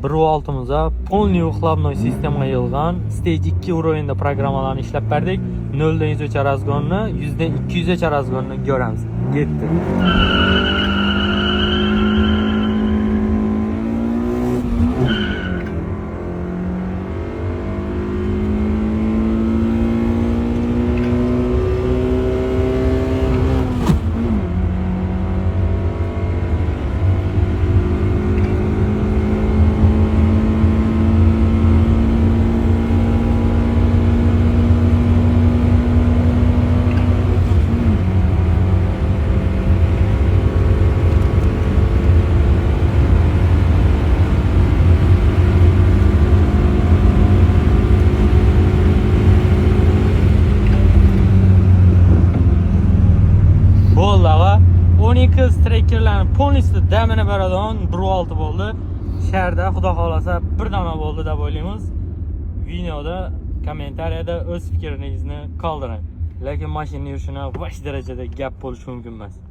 1.6'mizga полный выхлопной sistemaga yig'ilgan stage 2 уровеньda programmalarni ishlab berdik. 0 dan 100 gacha razgonni, 100 dan 200 gacha razgonni ko'ramiz. Ketdi. Bo'ldi. 12 trekkerlarni polnisida damini beradigan 1.6 bo'ldi. Shaharda xudo xolasa bir dona bo'ldi deb o'ylaymiz. Videoda, kommentariyada o'z fikringizni qoldiring. Lekin mashina yurishini vash darajada gap bo'lishi mumkin emas.